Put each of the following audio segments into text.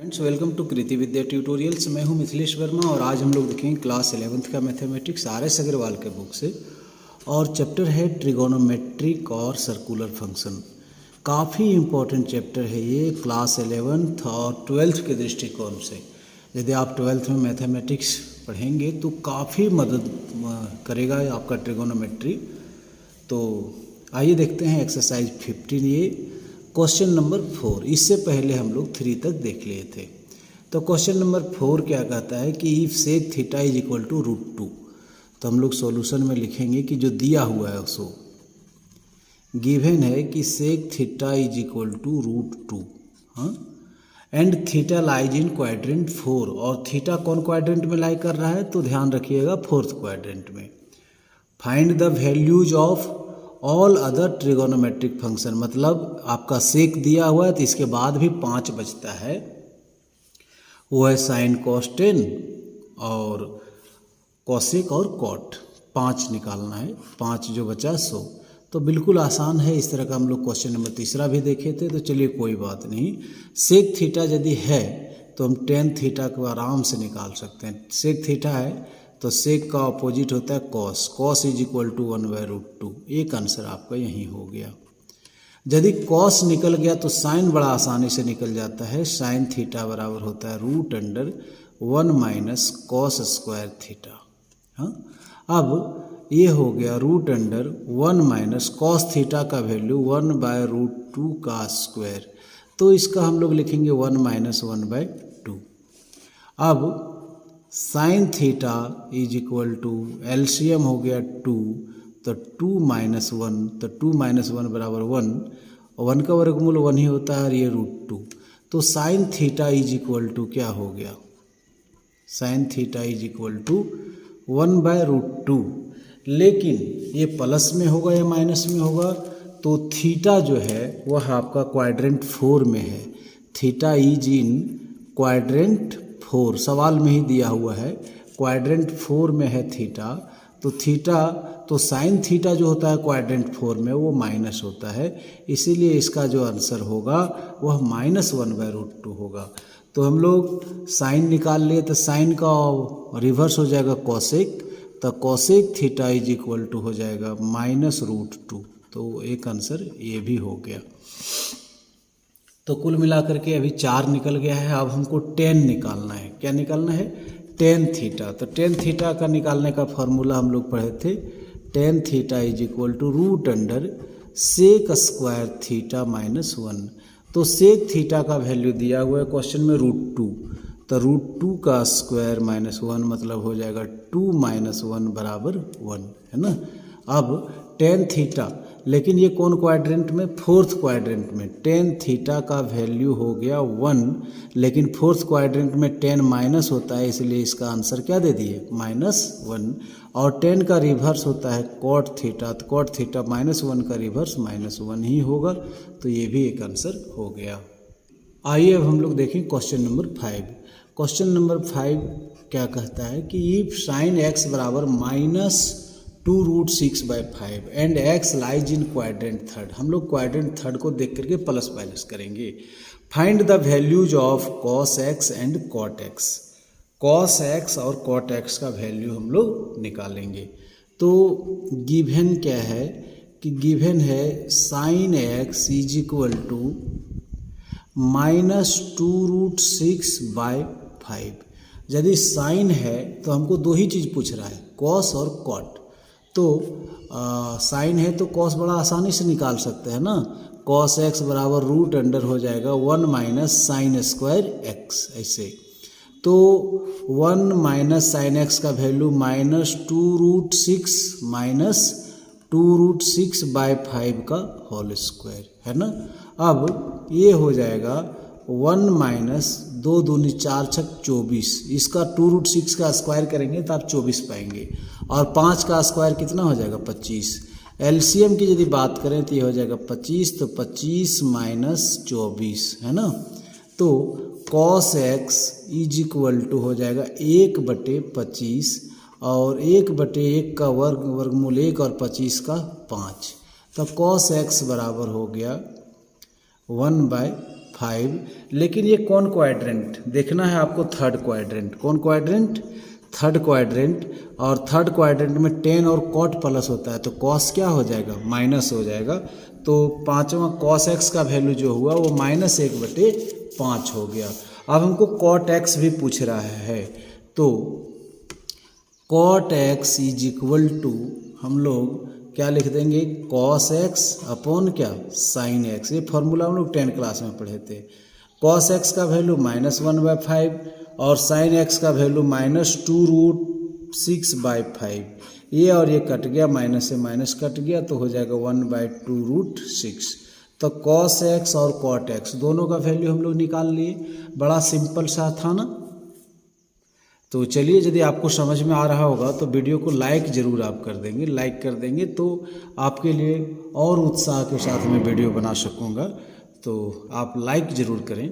Friends, welcome to Kriti Vidya tutorials. मैं हूं मिथिलेश वर्मा और आज हम लोग देखेंगे क्लास 11th का मैथमेटिक्स RS अग्रवाल के बुक से। और चैप्टर है ट्रिगोनोमेट्रिक और सर्कुलर फंक्शन। काफ़ी इम्पोर्टेंट चैप्टर है ये क्लास 11th और 12th के दृष्टिकोण से। यदि आप 12th में मैथमेटिक्स पढ़ेंगे तो काफ़ी मदद करेगा आपका ट्रिगोनोमेट्री। तो आइए देखते हैं एक्सरसाइज 15 ये क्वेश्चन नंबर 4। इससे पहले हम लोग 3 तक देख लिए थे। तो क्वेश्चन नंबर 4 क्या कहता है कि if sec theta is equal to √2। तो हम लोग सॉल्यूशन में लिखेंगे कि जो दिया हुआ है उसको गिवन है कि sec theta is equal to √2 and theta lies in quadrant 4। और थीटा कौन क्वाड्रेंट में लाई कर रहा है तो ध्यान रखिएगा 4th क्वाड्रेंट में। Find the values of all other trigonometric function. मतलब आपका सेक दिया हुआ है तो इसके बाद भी 5 बचता है, वो है साइन कॉस 10 और कॉसेक और कॉट। 5 निकालना है, 5 जो बचा 100। तो बिल्कुल आसान है। इस तरह का हम लोग क्वेश्चन नंबर 3 भी देखे थे। तो चलिए कोई बात नहीं। सेक थीटा यदि है तो हम टेन थीटा को आराम से निकाल सकते हैं। सेक थीटा है तो सेक का अपोजिट होता है cos. Cos is equal to 1/√2। एक आंसर आपका यही हो गया। यदि कॉस निकल गया तो साइन बड़ा आसानी से निकल जाता है। साइन थीटा बराबर होता है √1 माइनस कॉस स्क्वायर थीटा। अब ये हो गया √1 माइनस कॉस थीटा का वैल्यू 1/√2 का स्क्वायर। तो इसका हम लोग लिखेंगे 1 माइनस 1/2। अब sine theta is equal to LCM हो गया 2, तो 2 माइनस 1, तो 2 माइनस 1 बराबर 1। 1 का वर्गमूल 1 ही होता है और ये √2। तो sine theta is equal to क्या हो गया? Sine theta is equal to 1/√2। लेकिन ये प्लस में होगा या माइनस में होगा? तो थीटा जो है वह आपका क्वाड्रेंट 4 में है। थीटा इज इन क्वाड्रेंट 4, सवाल में ही दिया हुआ है क्वाड्रेंट 4 में है थीटा। तो थीटा तो साइन थीटा जो होता है क्वाड्रेंट 4 में वो माइनस होता है, इसीलिए इसका जो आंसर होगा वह -1/√2 होगा। तो हम लोग साइन निकाल लिए तो साइन का रिवर्स हो जाएगा कॉसेक, तो cosec theta is equal to हो जाएगा -√2। तो एक आंसर ये भी हो गया। तो कुल मिलाकर के अभी 4 निकल गया है। अब हमको 10 निकालना है। क्या निकालना है? tan theta. तो tan थीटा का निकालने का फॉर्मूला हम लोग पढ़े थे। tan theta is equal to √sec square theta -1। तो सेक थीटा का वैल्यू दिया हुआ है क्वेश्चन में √2। तो √2 का स्क्वायर -1 मतलब हो जाएगा 2 माइनस 1 बराबर 1, है ना। अब tan थीटा, लेकिन ये कौन क्वाड्रेंट में? 4th क्वाड्रेंट में। tan थीटा का वैल्यू हो गया 1, लेकिन 4th क्वाड्रेंट में tan माइनस होता है, इसलिए इसका आंसर क्या दे दिए? -1। और tan का रिवर्स होता है cot थीटा, तो cot थीटा -1 का रिवर्स -1 ही होगा। तो ये भी एक आंसर हो गया। आइए अब हम लोग देखें क्वेश्चन नंबर 5। क्वेश्चन नंबर 5 क्या कहता है कि इफ साइन x बराबर -2√6/5 and x lies in quadrant 3। हम लोग क्वाड्रेंट 3 को देख करके प्लस माइनस करेंगे। Find the values of cos x and cot x। cos x और cot x का वैल्यू हम लोग निकालेंगे। तो गिवन क्या है कि गिवन है sine x is equal to -2√6/5। यदि साइन है तो हमको 2 ही चीज़ पूछ रहा है, कॉस और कॉट। तो साइन है तो कॉस बड़ा आसानी से निकाल सकते हैं ना। कॉस x बराबर √अंडर हो जाएगा 1 माइनस साइन स्क्वायर x, ऐसे। तो 1 माइनस साइन x का वैल्यू -2√6 माइनस 2√6/5 का होल स्क्वायर, है ना। अब ये हो जाएगा 1 माइनस 2 दूनी 4 छक 24। इसका 2√6 का स्क्वायर करेंगे तो आप 24 पाएंगे। और 5 का स्क्वायर कितना हो जाएगा? 25। एलसीएम की यदि बात करें तो ये हो जाएगा 25, तो 25 माइनस 24, है ना। तो cos x is equal to हो जाएगा 1/25 और 1/1 का वर्गमूल 1 और 25 का 5। तो cos x बराबर हो गया 1/5। 5, लेकिन ये कौन क्वाड्रेंट देखना है आपको, थर्ड क्वाड्रेंट। कौन क्वाड्रेंट? Third quadrant. और थर्ड क्वाड्रेंट में 10 और कॉट प्लस होता है, तो कॉस क्या हो जाएगा? माइनस हो जाएगा। तो पाँचवा कॉस एक्स का वैल्यू जो हुआ वो -1/5 हो गया। अब हमको कॉट एक्स भी पूछ रहा है, तो cot x is equal to हम लोग क्या लिख देंगे? कॉस एक्स अपॉन क्या? Sine x. ये फॉर्मूला हम लोग 10 क्लास में पढ़े थे। कॉस एक्स का वैल्यू -1/5 और साइन एक्स का वैल्यू -2√6/5। ये और ये कट गया, माइनस से माइनस कट गया, तो हो जाएगा 1/2√6। तो कॉस एक्स और कॉट एक्स दोनों का वैल्यू हम लोग निकाल लिए। बड़ा सिंपल सा था ना। तो चलिए, यदि आपको समझ में आ रहा होगा तो वीडियो को लाइक ज़रूर आप कर देंगे। लाइक कर देंगे तो आपके लिए और उत्साह के साथ मैं वीडियो बना सकूँगा, तो आप लाइक ज़रूर करें।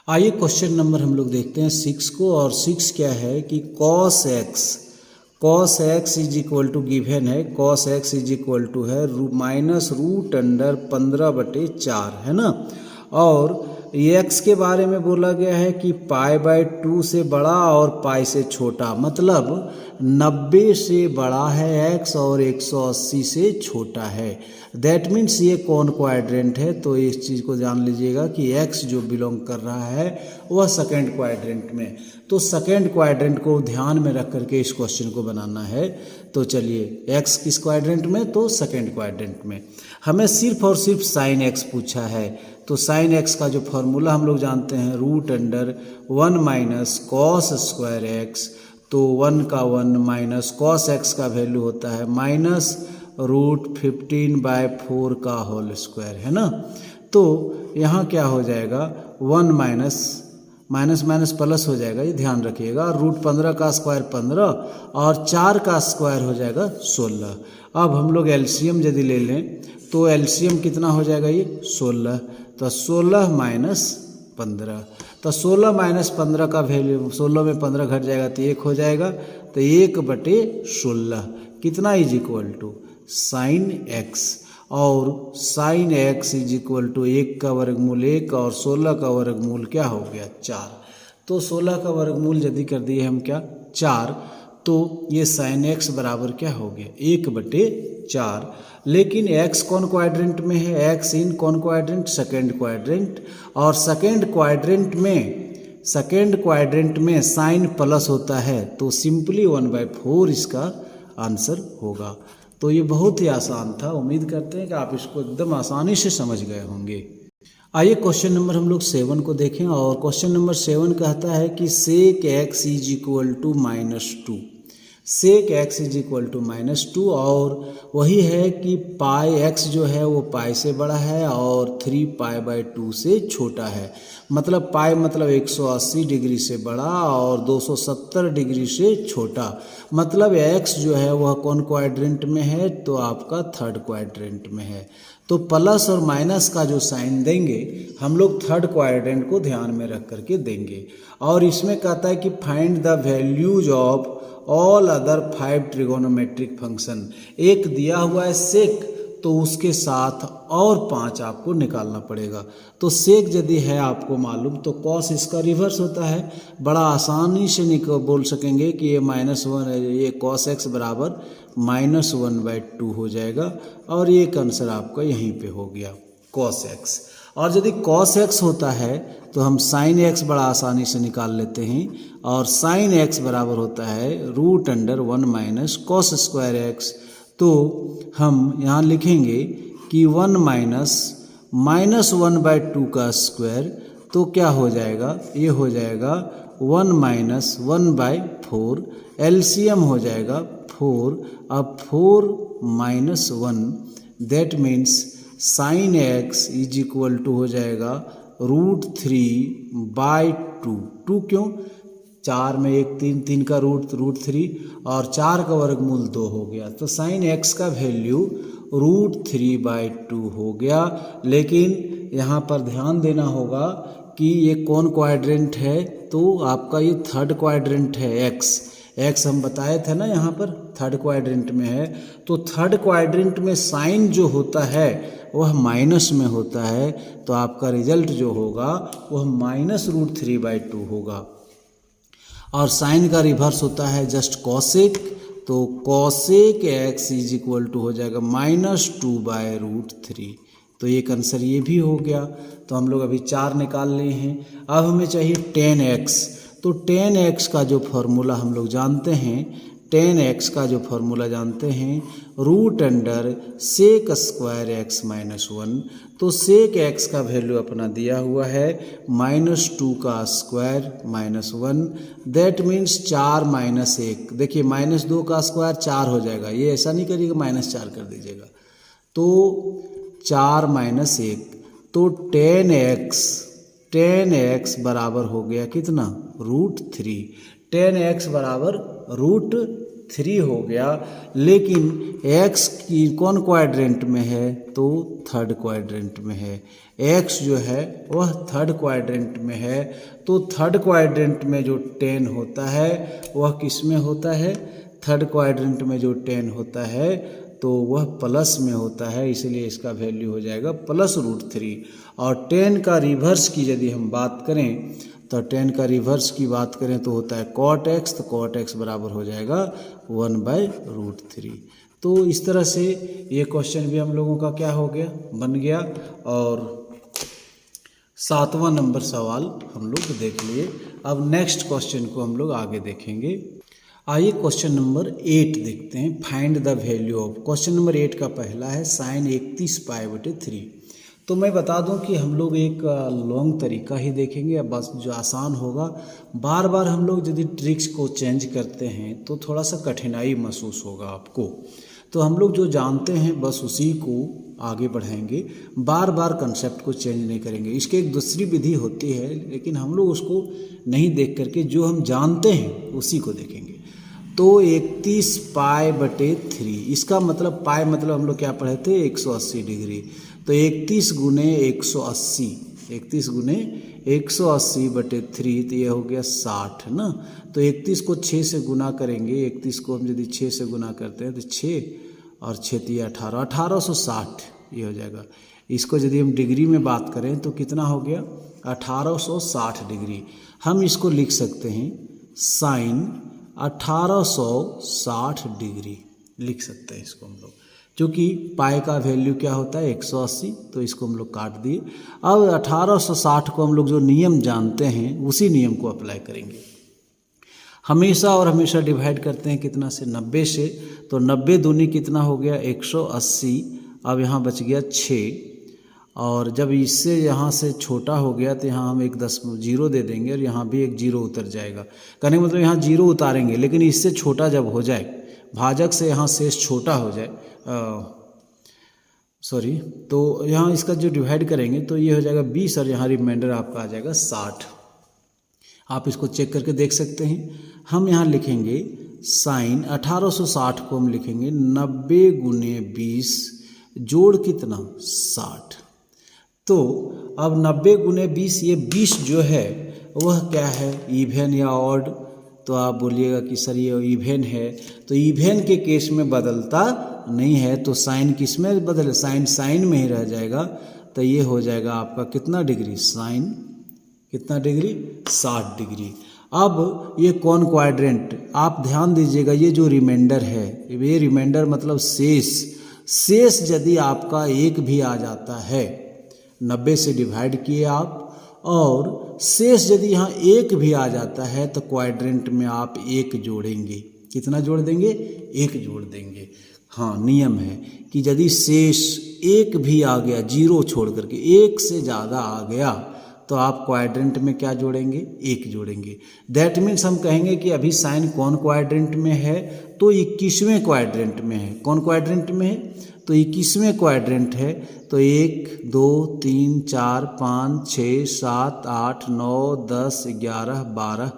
आइए क्वेश्चन नंबर हम लोग देखते हैं 6 को। और 6 क्या है कि cos X is equal to given है, cos X is equal to है -√15/4 है ना। और ये एक्स के बारे में बोला गया है कि π/2 से बड़ा और पाई से छोटा, मतलब 90 से बड़ा है एक्स और 180 से छोटा है। दैट मीन्स ये कौन क्वाड्रेंट है? तो इस चीज़ को जान लीजिएगा कि एक्स जो बिलोंग कर रहा है वह सेकेंड क्वाड्रेंट में। तो सेकेंड क्वाड्रेंट को ध्यान में रख करके इस क्वेश्चन को बनाना है। तो चलिए, एक्स किस क्वाड्रेंट में? तो सेकेंड क्वाड्रेंट में। हमें सिर्फ और सिर्फ साइन एक्स पूछा है, तो साइन एक्स का जो फॉर्मूला हम लोग जानते हैं √1 - cos स्क्वायर एक्स। तो 1 का 1 माइनस कॉस एक्स का वैल्यू होता है -√15/4 का होल स्क्वायर है ना। तो यहाँ क्या हो जाएगा? 1 माइनस प्लस हो जाएगा, ये ध्यान रखिएगा। √15 का स्क्वायर 15 और 4 का स्क्वायर हो जाएगा 16। अब हम लोग एलसीएम यदि ले लें तो एलसीएम कितना हो जाएगा? ये 16। तो 16 - 15, तो 16 - 15 का वैल्यू, 16 में 15 घट जाएगा तो 1 हो जाएगा। तो 1/16 कितना is equal to sine X. और sine x is equal to 1 का वर्गमूल 1 और 16 का वर्गमूल क्या हो गया? 4। तो 16 का वर्गमूल यदि कर दिए हम क्या? 4, तो ये साइन एक्स बराबर क्या हो गया? 1/4। लेकिन एक्स कौन क्वाड्रेंट में है? एक्स इन कौन क्वाड्रेंट? Second quadrant. और सेकेंड क्वाड्रेंट में साइन प्लस होता है, तो सिंपली 1/4 इसका आंसर होगा। तो ये बहुत ही आसान था। उम्मीद करते हैं कि आप इसको एकदम आसानी से समझ गए होंगे। आइए क्वेश्चन नंबर हम लोग 7 को देखें। और क्वेश्चन नंबर 7 कहता है कि sec x is equal to -2। Sec x is equal to -2, और वही है कि पाई एक्स जो है वो पाई से बड़ा है और 3π/2 से छोटा है। मतलब पाई मतलब 180 डिग्री से बड़ा और 270 डिग्री से छोटा। मतलब एक्स जो है वह कौन क्वाड्रेंट में है? तो आपका थर्ड क्वाड्रेंट में है। तो प्लस और माइनस का जो साइन देंगे हम लोग थर्ड क्वाड्रेंट को ध्यान में रख करके देंगे। और इसमें कहता है कि find the values of all other 5 trigonometric function. एक दिया हुआ है सेक, तो उसके साथ और 5 आपको निकालना पड़ेगा। तो सेक यदि है आपको मालूम, तो कॉस इसका रिवर्स होता है। बड़ा आसानी से बोल सकेंगे कि ये -1 है, ये कॉस एक्स बराबर -1/2 हो जाएगा। और ये आंसर आपका यहीं पे हो गया, कॉस एक्स। और यदि कॉस एक्स होता है तो हम साइन एक्स बड़ा आसानी से निकाल लेते हैं। और साइन एक्स बराबर होता है √1 - cos स्क्वायर एक्स। तो हम यहाँ लिखेंगे कि 1 -1/2 का स्क्वायर, तो क्या हो जाएगा? ये हो जाएगा 1 - 1/4। एलसीएम हो जाएगा 4। अब 4 - 1, that means sine x is equal to हो जाएगा √3/2। 2 क्यों? 4 में 1 3, 3 का √3 और 4 का वर्गमूल 2 हो गया। तो साइन एक्स का वैल्यू √3/2 हो गया। लेकिन यहाँ पर ध्यान देना होगा कि ये कौन क्वाड्रेंट है? तो आपका ये थर्ड क्वाड्रेंट है एक्स। एक्स हम बताए थे ना यहाँ पर थर्ड क्वाड्रेंट में है, तो थर्ड क्वाड्रेंट में साइन जो होता है वह माइनस में होता है, तो आपका रिजल्ट जो होगा वह -√3/2 होगा। और साइन का रिवर्स होता है जस्ट कॉसेक, तो cosec x is equal to हो जाएगा -2/√3। तो एक आंसर ये भी हो गया। तो हम लोग अभी 4 निकाल लिए हैं। अब हमें चाहिए 10x। तो 10x का जो फॉर्मूला हम लोग जानते हैं, 10x का जो फॉर्मूला जानते हैं √sec²x-1। तो sec x का वैल्यू अपना दिया हुआ है -2² - 1। That means 4 - 1। देखिए -2 का स्क्वायर 4 हो जाएगा, ये ऐसा नहीं करिएगा -4 कर दीजिएगा। तो 4 - 1, तो 10x बराबर हो गया कितना, √3। 10x बराबर √3 हो गया। लेकिन x की कौन क्वाड्रेंट में है, तो थर्ड क्वाड्रेंट में है। x जो है वह थर्ड क्वाड्रेंट में है, तो थर्ड क्वाड्रेंट में जो 10 होता है वह किस में होता है, थर्ड क्वाड्रेंट में जो 10 होता है तो वह प्लस में होता है, इसलिए इसका वैल्यू हो जाएगा +√3। और 10 का रिवर्स की यदि हम बात करें, तो 10 का रिवर्स की बात करें तो होता है cot x, तो cot x बराबर हो जाएगा 1/√3। तो इस तरह से ये क्वेश्चन भी हम लोगों का क्या हो गया, बन गया। और 7वां नंबर सवाल हम लोग देख लिए। अब नेक्स्ट क्वेश्चन को हम लोग आगे देखेंगे। आइए क्वेश्चन नंबर 8 देखते हैं। Find the value of. Question number 8 का पहला है sin 31π/3। तो मैं बता दूं कि हम लोग एक लॉन्ग तरीका ही देखेंगे, बस जो आसान होगा। बार बार हम लोग यदि ट्रिक्स को चेंज करते हैं तो थोड़ा सा कठिनाई महसूस होगा आपको। तो हम लोग जो जानते हैं बस उसी को आगे बढ़ाएंगे, बार बार कंसेप्ट को चेंज नहीं करेंगे। इसकी एक दूसरी विधि होती है, लेकिन हम लोग उसको नहीं देख करके जो हम जानते हैं उसी को देखेंगे। तो 31π/3, इसका मतलब पाई मतलब हम लोग क्या पढ़े थे, 180 डिग्री। तो 31 × 180, 31 × 180/3, तो ये हो गया 60 है ना। तो 31 को 6 से गुना करेंगे, 31 को हम यदि 6 से गुना करते हैं तो 6 और 6 × 18, 1860 ये हो जाएगा। इसको यदि हम डिग्री में बात करें तो कितना हो गया, 1860 डिग्री। हम इसको लिख सकते हैं साइन 1860 डिग्री लिख सकते हैं इसको हम लोग, क्योंकि पाई का वैल्यू क्या होता है 180, तो इसको हम लोग काट दिए। अब 1860 को हम लोग जो नियम जानते हैं उसी नियम को अप्लाई करेंगे। हमेशा और हमेशा डिवाइड करते हैं कितना से, 90 से। तो 90 दूनी कितना हो गया 180। अब यहाँ बच गया 6, और जब इससे यहाँ से छोटा हो गया तो यहाँ हम एक 0 दे देंगे और यहाँ भी एक 0 उतर जाएगा। कहने का मतलब यहाँ 0 उतारेंगे, लेकिन इससे छोटा जब हो जाए, भाजक से यहाँ शेष छोटा हो जाए, तो यहाँ इसका जो डिवाइड करेंगे तो ये हो जाएगा 20 और यहाँ रिमाइंडर आपका आ जाएगा 60। आप इसको चेक करके देख सकते हैं। हम यहाँ लिखेंगे साइन 1860 को हम लिखेंगे 90 × 20 जोड़ कितना 60। तो अब 90 × 20, ये 20 जो है वह क्या है, इवन या ऑड। तो आप बोलिएगा कि सर ये इवन है, तो इवन के केस में बदलता नहीं है, तो साइन किस में बदले, साइन में ही रह जाएगा। तो ये हो जाएगा आपका कितना डिग्री, साइन कितना डिग्री 60 डिग्री। अब ये कौन क्वाड्रेंट, आप ध्यान दीजिएगा, ये जो रिमाइंडर है, ये रिमाइंडर मतलब शेष यदि आपका 1 भी आ जाता है, 90 से डिवाइड किए आप, और शेष यदि यहाँ 1 भी आ जाता है तो क्वाड्रेंट में आप 1 जोड़ेंगे। कितना जोड़ देंगे, 1 जोड़ देंगे। हाँ, नियम है कि यदि शेष 1 भी आ गया, 0 छोड़ करके 1 से ज़्यादा आ गया, तो आप क्वाड्रेंट में क्या जोड़ेंगे, 1 जोड़ेंगे। दैट मीन्स हम कहेंगे कि अभी साइन कौन क्वाड्रेंट में है, तो 21वें क्वाड्रेंट में है। कौन क्वाड्रेंट में है, तो 21वें क्वाड्रेंट है। तो 1 2 3 4 5 6 7 8 9 10 11 12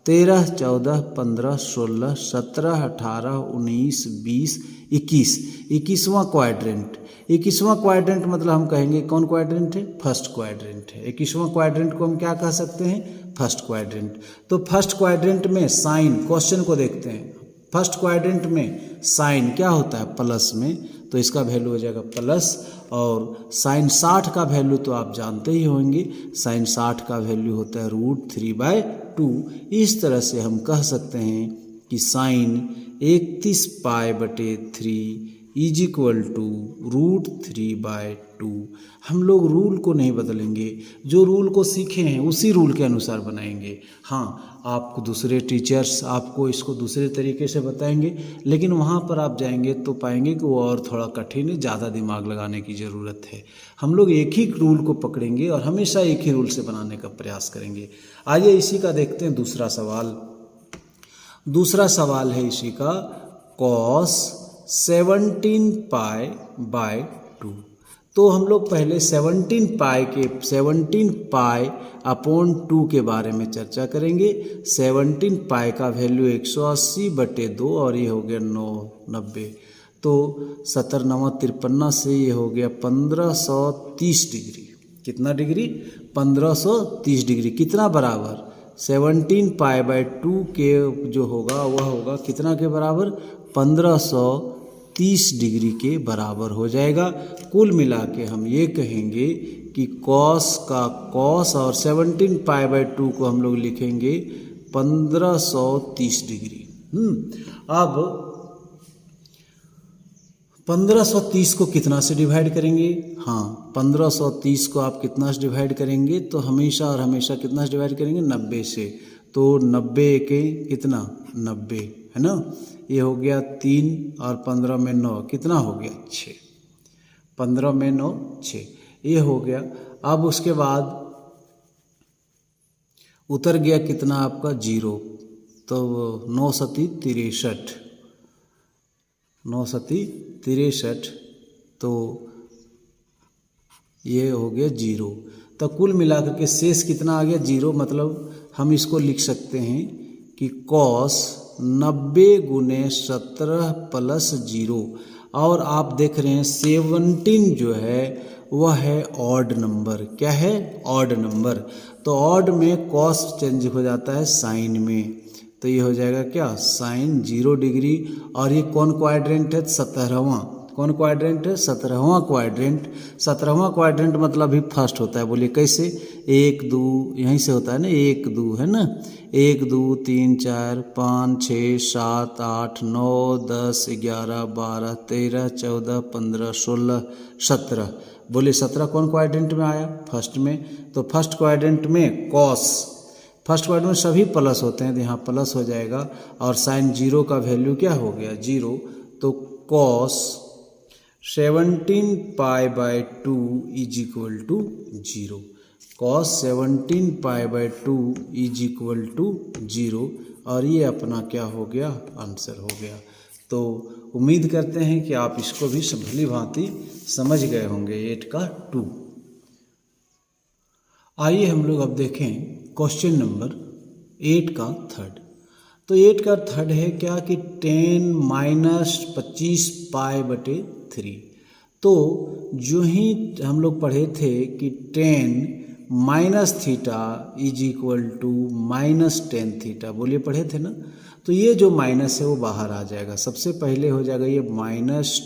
13 14 15 16 17 18 19 20 21, 21वां क्वाड्रेंट। 21वां क्वाड्रेंट मतलब हम कहेंगे कौन क्वाड्रेंट है, फर्स्ट क्वाड्रेंट है। 21वां क्वाड्रेंट को हम क्या कह सकते हैं, फर्स्ट क्वाड्रेंट। तो फर्स्ट क्वाड्रेंट में साइन, क्वेश्चन को देखते हैं, फर्स्ट क्वाड्रेंट में साइन क्या होता है प्लस में, तो इसका वैल्यू हो जाएगा प्लस। और साइन 60 का वैल्यू तो आप जानते ही होंगे, साइन 60 का वैल्यू होता है √3/2। इस तरह से हम कह सकते हैं कि साइन 31π/3 इज इक्वल टू √3/2। हम लोग रूल को नहीं बदलेंगे, जो रूल को सीखे हैं उसी रूल के अनुसार बनाएंगे। हाँ, आपको दूसरे टीचर्स आपको इसको दूसरे तरीके से बताएंगे, लेकिन वहाँ पर आप जाएंगे तो पाएंगे कि वो और थोड़ा कठिन है, ज़्यादा दिमाग लगाने की ज़रूरत है। हम लोग एक ही रूल को पकड़ेंगे और हमेशा एक ही रूल से बनाने का प्रयास करेंगे। आइए इसी का देखते हैं दूसरा सवाल। दूसरा सवाल है इसी का, cos 17π/2। तो हम लोग पहले 17π/2 के बारे में चर्चा करेंगे। 17π का वैल्यू 180/2 और ये हो गया 90। तो 17×9 = 53 से ये हो गया 1530 डिग्री। कितना डिग्री? 1530 डिग्री। कितना बराबर? 17π/2 के जो होगा वह होगा कितना के बराबर? 1530 डिग्री के बराबर हो जाएगा। कुल मिला के हम ये कहेंगे कि cos का cos और 17π/2 को हम लोग लिखेंगे 1530 डिग्री। अब 1530 को कितना से डिवाइड करेंगे? हाँ, 1530 को आप कितना से डिवाइड करेंगे? तो हमेशा और हमेशा कितना से डिवाइड करेंगे? 90 से। तो 90 के कितना? 90 है ना। ये हो गया 3 और 15 में 9, कितना हो गया? 6। 15 में 9 6, ये हो गया। अब उसके बाद उतर गया कितना आपका? 0। तो 9 सती 63, 9 सती 63, तो ये हो गया 0। तो कुल मिलाकर के शेष कितना आ गया? 0। मतलब हम इसको लिख सकते हैं कि cos 90 × 17 + 0। और आप देख रहे हैं 17 जो है वह है ऑड नंबर। क्या है? Odd number. तो ऑड में cos चेंज हो जाता है साइन में, तो ये हो जाएगा क्या? Sine 0 degree. और ये कौन क्वाड्रेंट है? 17वां। कौन क्वाड्रेंट है? 17वां क्वाड्रेंट। 17वां क्वाड्रेंट मतलब ही फर्स्ट होता है। बोलिए कैसे? 1 2 यहीं से होता है ना, 1 2 है ना। 1 2 3 4 5 6 7 8 9 10 11 12 13 14 15 16 17। बोलिए 17 कौन क्वाड्रेंट में आया? फर्स्ट में। तो फर्स्ट क्वाड्रेंट में cos, फर्स्ट क्वाड्रेंट में सभी प्लस होते हैं तो यहाँ प्लस हो जाएगा। और साइन 0 का वैल्यू क्या हो गया? 0। तो cos 17π/2 is equal to 0। cos 17π/2 is equal to 0। और ये अपना क्या हो गया? आंसर हो गया। तो उम्मीद करते हैं कि आप इसको भी भली भांति समझ गए होंगे 8 का 2। आइए हम लोग अब देखें क्वेश्चन नंबर 8 का 3rd। तो 8 का 3rd है क्या कि 10 - 25π/3। तो जो ही हम लोग पढ़े थे कि 10 - theta is equal to -10 theta, बोलिए पढ़े थे ना। तो ये जो माइनस है वो बाहर आ जाएगा। सबसे पहले हो जाएगा ये -10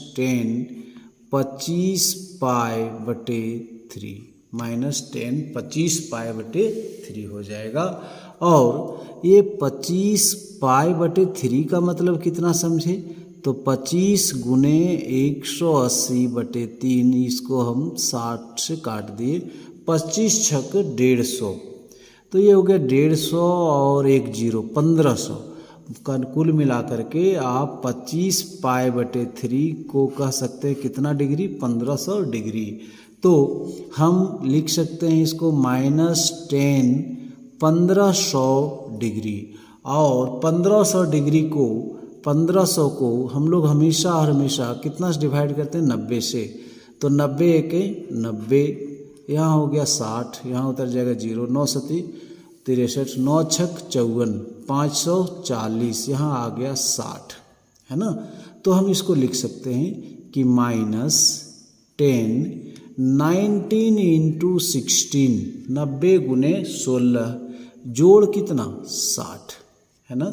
25π/3, -10 25π/3 हो जाएगा। और ये 25π/3 का मतलब कितना समझे? तो 25 × 180/3, इसको हम 60 से काट दिए। 25 × 6 = 150। तो ये हो गया 150 और 1 0 1500 का कुल मिलाकर के आप 25π/3 को कह सकते हैं कितना डिग्री? 1500 डिग्री। तो हम लिख सकते हैं इसको -10 1500 डिग्री। और 1500 डिग्री को 1500 को हम लोग हमेशा और हमेशा कितना से डिवाइड करते हैं? 90 से। तो 90 के 90, यहाँ हो गया 60, यहाँ उतर जाएगा 0। 9 सती 63, 9 छक 54, 540, यहाँ आ गया 60, है ना। तो हम इसको लिख सकते हैं कि -10 19 × 16, 90 × 16, जोड़ कितना? 60। है ना।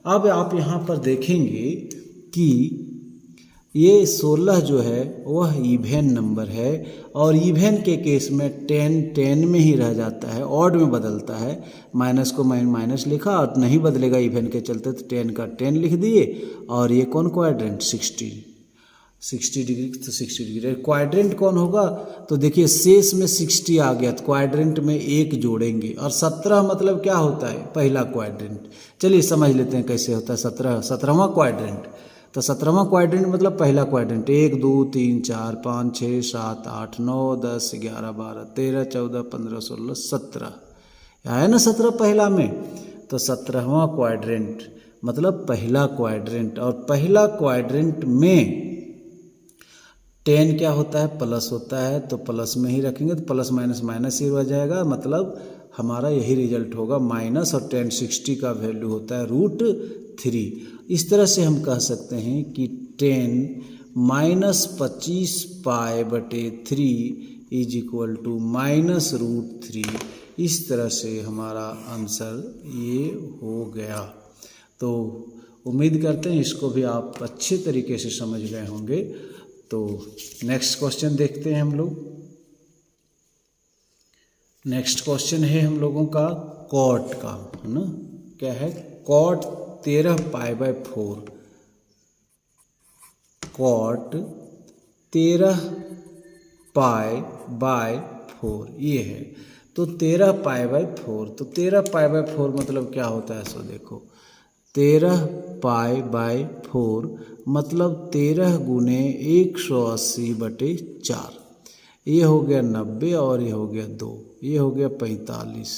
अब आप यहाँ पर देखेंगे कि ये 16 जो है वह इवेन नंबर है और इवेन के केस में 10 में ही रह जाता है, ऑड में बदलता है। माइनस को माइनस लिखा और नहीं बदलेगा इवेन के चलते, तो 10 का 10 लिख दिए। और ये कौन क्वाड्रेंट 60 डिग्री, तो 60 डिग्री क्वाड्रेंट कौन होगा, तो देखिए शेष में 60 आ गया तो क्वाड्रेंट में 1 जोड़ेंगे। और 17 मतलब क्या होता है, पहला क्वाड्रेंट। चलिए समझ लेते हैं कैसे होता है 17वां क्वाड्रेंट। तो 17वां क्वाड्रेंट मतलब पहला क्वाड्रेंट, 1 2 3 4 5 6 7 8 9 10 11 12 13 14 15 16 17 है ना, 17 पहला में। तो 17वां क्वाड्रेंट मतलब पहला क्वाड्रेंट, और पहला क्वाड्रेंट में 10 क्या होता है, प्लस होता है, तो प्लस में ही रखेंगे तो प्लस माइनस माइनस ही रह जाएगा, मतलब हमारा यही रिजल्ट होगा माइनस। और 10 60 का वैल्यू होता है √3। इस तरह से हम कह सकते हैं कि 10 - 25 π/3 इज इक्वल टू -√3। इस तरह से हमारा आंसर ये हो गया। तो उम्मीद करते हैं इसको भी आप अच्छे तरीके से समझ गए होंगे। तो नेक्स्ट क्वेश्चन देखते हैं हम लोग। नेक्स्ट क्वेश्चन है हम लोगों का कॉट का, है ना। क्या है, कॉट 13 π/4, कॉट 13 π/4 ये है। तो 13 π/4, तो 13 π/4 मतलब क्या होता है, सो देखो 13 π/4 मतलब 13 गुने 180/4, ये हो गया 90 और ये हो गया 2, ये हो गया 45।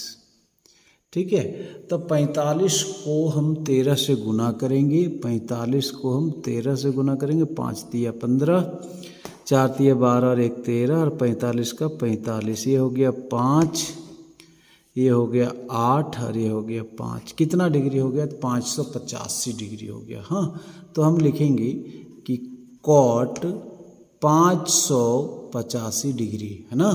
ठीक है, तो 45 को हम 13 से गुना करेंगे, 45 को हम 13 से गुना करेंगे, 5 तिया 15, 4 तिया 12 और 1 13 और 45 का 45, ये हो गया 5, ये हो गया 8 और ये हो गया 5। कितना डिग्री हो गया, 585 डिग्री हो गया। हाँ, तो हम लिखेंगे कि कॉट 585 डिग्री, है ना।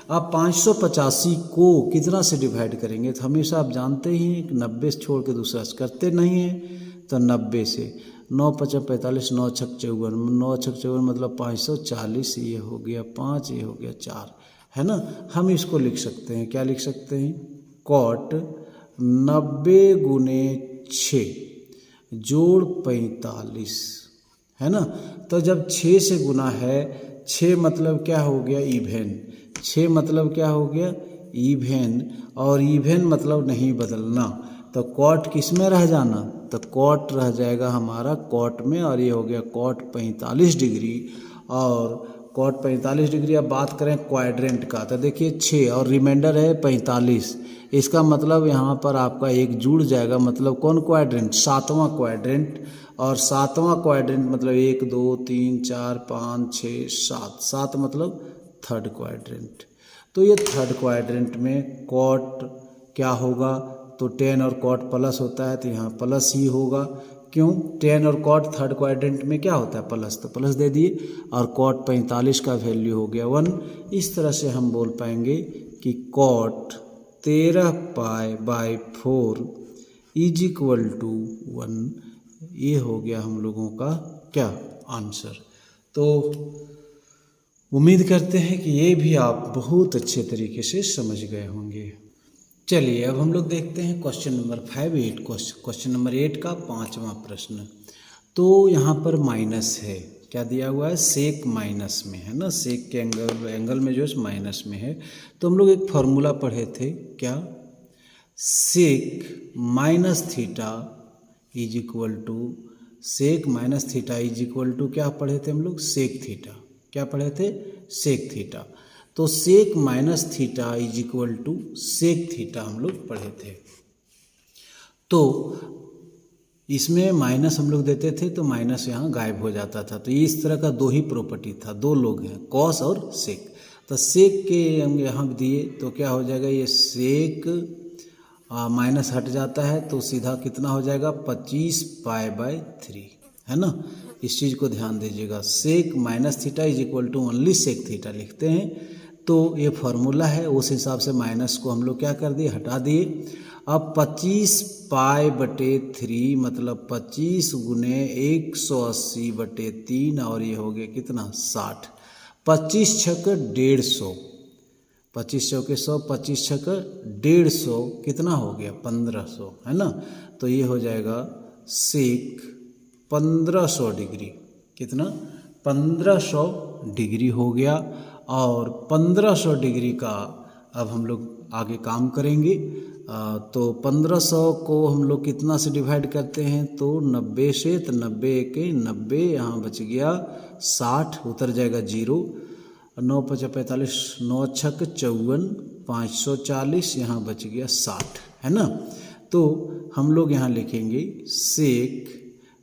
अब 585 को कितना से डिवाइड करेंगे, तो हमेशा आप जानते ही हैं कि 90 से छोड़ के दूसरा करते नहीं हैं। तो 90 से 9 × 5 = 45, 9 × 6 = 54, 9 × 6 = 54 मतलब 540, ये हो गया 5, ये हो गया 4, है ना। हम इसको लिख सकते हैं, क्या लिख सकते हैं, कॉट 90 × 6 + 45, है ना। तो जब 6 से गुना है, 6 मतलब क्या हो गया, इवेन। 6 मतलब क्या हो गया, इवेन, और इवेन मतलब नहीं बदलना। तो कॉट किस में रह जाना, तो कॉट रह जाएगा हमारा कॉट में, और ये हो गया कॉट 45 डिग्री। और कॉट 45 डिग्री। अब बात करें क्वाड्रेंट का, तो देखिए 6 और रिमाइंडर है 45, इसका मतलब यहाँ पर आपका एक जुड़ जाएगा, मतलब कौन क्वाड्रेंट, 7वां क्वाड्रेंट। और 7वां क्वाड्रेंट मतलब 1 2 3 4 5 6 7, 7 मतलब थर्ड क्वाड्रेंट। तो ये थर्ड क्वाड्रेंट में कॉट क्या होगा, तो 10 और कॉट प्लस होता है, तो यहाँ प्लस ही होगा। क्यों, 10 और कॉट थर्ड क्वाड्रेंट में क्या होता है, प्लस, तो प्लस दे दिए। और कॉट 45 का वैल्यू हो गया 1। इस तरह से हम बोल पाएंगे कि कॉट 13 π/4 इज इक्वल टू 1। ये हो गया हम लोगों का क्या, आंसर। तो उम्मीद करते हैं कि ये भी आप बहुत अच्छे तरीके से समझ गए होंगे। चलिए अब हम लोग देखते हैं क्वेश्चन नंबर 8 क्वेश्चन नंबर 8 का 5वां प्रश्न। तो यहाँ पर माइनस है, क्या दिया हुआ है, सेक माइनस में, है ना। सेक के एंगल में जो है माइनस में है। तो हम लोग एक फॉर्मूला पढ़े थे, क्या, sec minus theta is equal to, sec minus theta is equal to क्या पढ़े थे हम लोग, सेक थीटा। क्या पढ़े थे, सेक थीटा। तो sec minus theta is equal to sec theta हम लोग पढ़े थे। तो इसमें माइनस हम लोग देते थे तो माइनस यहाँ गायब हो जाता था। तो ये इस तरह का दो ही प्रॉपर्टी था, दो लोग हैं, कॉस और सेक। तो सेक के हम यहाँ दिए तो क्या हो जाएगा, ये सेक माइनस हट जाता है तो सीधा कितना हो जाएगा, 25 π/3, है ना। इस चीज़ को ध्यान दीजिएगा, sec minus theta is equal to only sec theta लिखते हैं। तो ये फार्मूला है, उस हिसाब से माइनस को हम लोग क्या कर दिए, हटा दिए। अब 25π/3 मतलब 25 गुने 180/3 और ये हो गया कितना 60। 25 छक 150, 25 चौके 100, 25 छक 150 कितना हो गया 1500, है ना। तो ये हो जाएगा सेक 1500 डिग्री, कितना 1500 डिग्री हो गया। और 1500 डिग्री का अब हम लोग आगे काम करेंगे। तो 1500 को हम लोग कितना से डिवाइड करते हैं, तो 90 से, तो 90 के 90, यहाँ बच गया 60, उतर जाएगा 0, 9 × 5 = 45, 9 × 6 = 54, 540, यहाँ बच गया 60, है ना। तो हम लोग यहाँ लिखेंगे सेक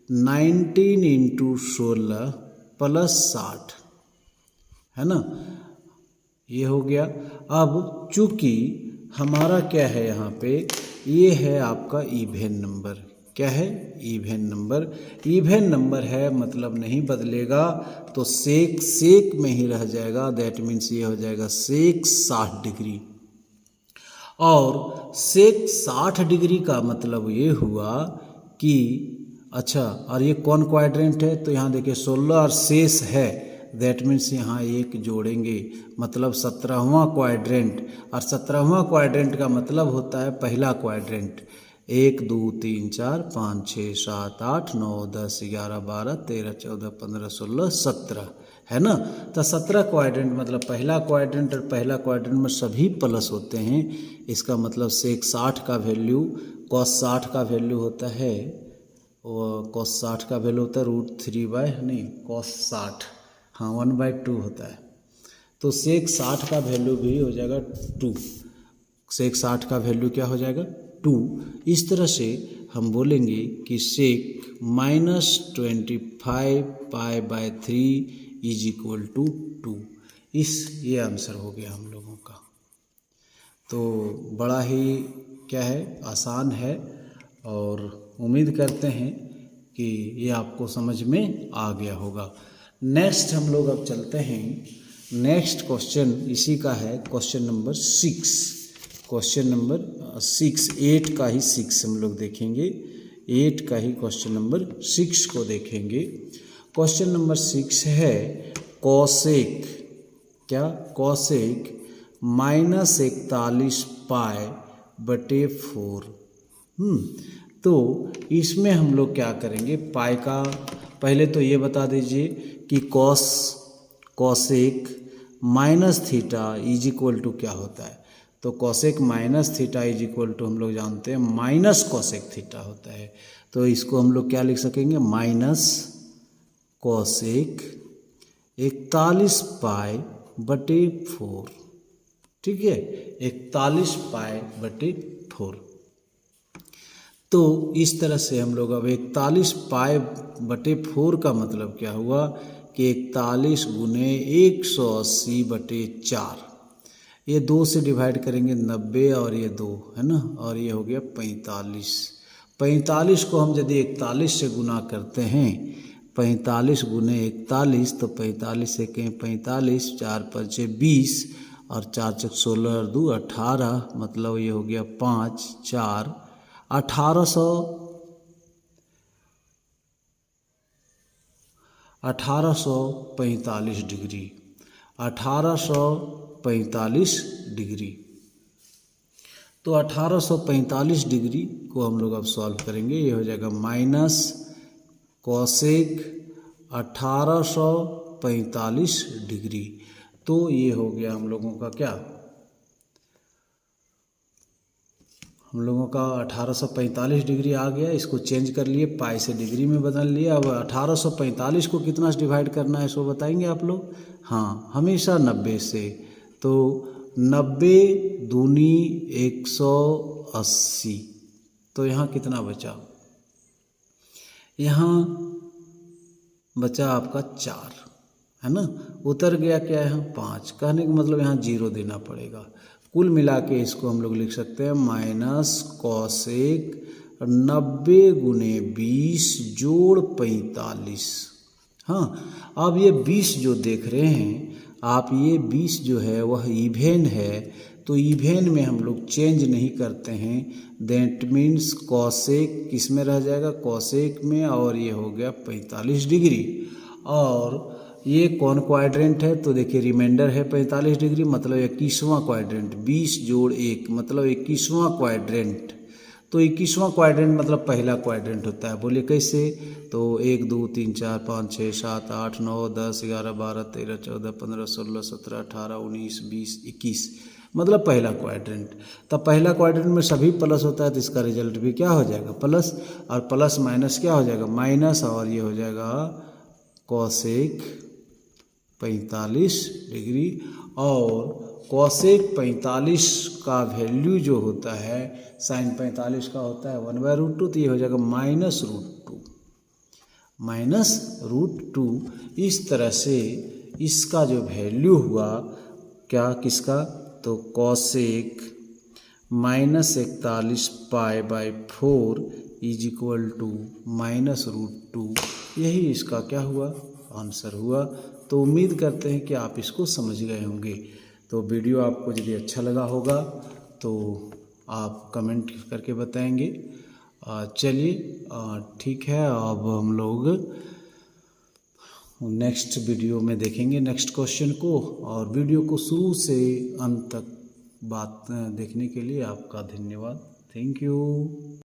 19 × 16 + 60, है ना, ये हो गया। अब चूँकि हमारा क्या है यहाँ पे, ये है आपका इवेन नंबर, क्या है इवेन नंबर, इवेन नंबर है मतलब नहीं बदलेगा, तो सेक सेक में ही रह जाएगा। दैट मीन्स ये हो जाएगा सेक 60 डिग्री। और सेक 60 डिग्री का मतलब ये हुआ कि अच्छा, और ये कौन क्वाड्रेंट है, तो यहाँ देखिए 16 और शेष है, दैट मीन्स यहाँ एक जोड़ेंगे मतलब 17वां क्वाड्रेंट। और 17वां क्वाड्रेंट का मतलब होता है पहला क्वाड्रेंट। 1 2 3 4 5 6 7 8 9 10 11 12 13 14 15 16 17, है ना। तो 17 क्वाड्रेंट मतलब पहला क्वाड्रेंट, और पहला क्वाड्रेंट में सभी प्लस होते हैं। इसका मतलब सेक 60 का वैल्यू कॉस 60 का वैल्यू होता है, और कॉस 60 का वैल्यू होता है √3 नहीं कॉस 60, हाँ 1/2 होता है। तो सेक 60 का वैल्यू भी हो जाएगा 2, सेक 60 का वैल्यू क्या हो जाएगा 2। इस तरह से हम बोलेंगे कि सेक -25π/3 = 2। ये आंसर हो गया हम लोगों का। तो बड़ा ही क्या है आसान है, और उम्मीद करते हैं कि ये आपको समझ में आ गया होगा। नेक्स्ट हम लोग अब चलते हैं, नेक्स्ट क्वेश्चन इसी का है, क्वेश्चन नंबर 6, क्वेश्चन नंबर 6, 8 का ही 6 हम लोग देखेंगे, 8 का ही क्वेश्चन नंबर 6 को देखेंगे। क्वेश्चन नंबर 6 है कॉसेक, क्या कॉसेक -41π/4। तो इसमें हम लोग क्या करेंगे, पाई का पहले तो ये बता दीजिए कि कॉसेक -θ क्या होता है। तो कॉसेक -θ हम लोग जानते हैं माइनस कॉसेक थीटा होता है। तो इसको हम लोग क्या लिख सकेंगे, माइनस कॉसेक 41π/4, ठीक है 41π/4। तो इस तरह से हम लोग अब 41π/4 का मतलब क्या हुआ कि 41 गुने 180/4, ये 2 से डिवाइड करेंगे 90, और ये 2 है ना, और ये हो गया 45। 45 को हम यदि 41 से गुना करते हैं, 45 गुने 41, तो 45 से कहें 45, 4 × 5 = 20, और 4 × 6 = 16 और 2 = 18, मतलब ये हो गया 5 4 1845 डिग्री, 1845 डिग्री। तो 1845 डिग्री को हम लोग अब सॉल्व करेंगे, ये हो जाएगा माइनस कॉसेक 1845 डिग्री। तो ये हो गया हम लोगों का क्या, हम लोगों का 1845 डिग्री आ गया। इसको चेंज कर लिए, पाई से डिग्री में बदल लिया। अब 1845 को कितना से डिवाइड करना है इसको बताएंगे आप लोग, हाँ हमेशा 90 से। तो 90 दूनी 180, तो यहाँ कितना बचा, यहाँ बचा आपका 4, है ना, उतर गया क्या यहाँ 5, कहने का मतलब यहाँ 0 देना पड़ेगा। कुल मिला के इसको हम लोग लिख सकते हैं माइनस कॉसेक 90 गुने 20 जोड़ 45। हाँ, अब ये 20 जो देख रहे हैं आप, ये 20 जो है वह इवेन है, तो इवेन में हम लोग चेंज नहीं करते हैं। दैट मीन्स कॉसेक किस में रह जाएगा, कॉसेक में, और ये हो गया 45 डिग्री। और ये कौन क्वाड्रेंट है, तो देखिए रिमाइंडर है 45 डिग्री, मतलब 21वां क्वाड्रेंट, 20 जोड़ 1 मतलब 21वां क्वाड्रेंट। तो 21वां क्वाड्रेंट मतलब पहला क्वाड्रेंट होता है। बोलिए कैसे, तो 1 2 3 4 5 6 7 8 9 10 11 12 13 14 15 16 17 18 19 20 21 मतलब पहला क्वाड्रेंट। तब पहला क्वाड्रेंट में सभी प्लस होता है, तो इसका रिजल्ट भी क्या हो जाएगा, प्लस। और प्लस माइनस क्या हो जाएगा, माइनस, और ये हो जाएगा कॉसेक 45 डिग्री। और कॉसेक 45 का वैल्यू जो होता है, साइन 45 का होता है 1/√2, तो ये हो जाएगा -√2। इस तरह से इसका जो वैल्यू हुआ क्या, किसका, तो कॉसेक -41 π/4 इज इक्वल टू -√2। यही इसका क्या हुआ, आंसर हुआ। तो उम्मीद करते हैं कि आप इसको समझ गए होंगे। तो वीडियो आपको यदि अच्छा लगा होगा तो आप कमेंट करके बताएंगे। चलिए ठीक है, अब हम लोग नेक्स्ट वीडियो में देखेंगे नेक्स्ट क्वेश्चन को। और वीडियो को शुरू से अंत तक बात देखने के लिए आपका धन्यवाद। Thank you.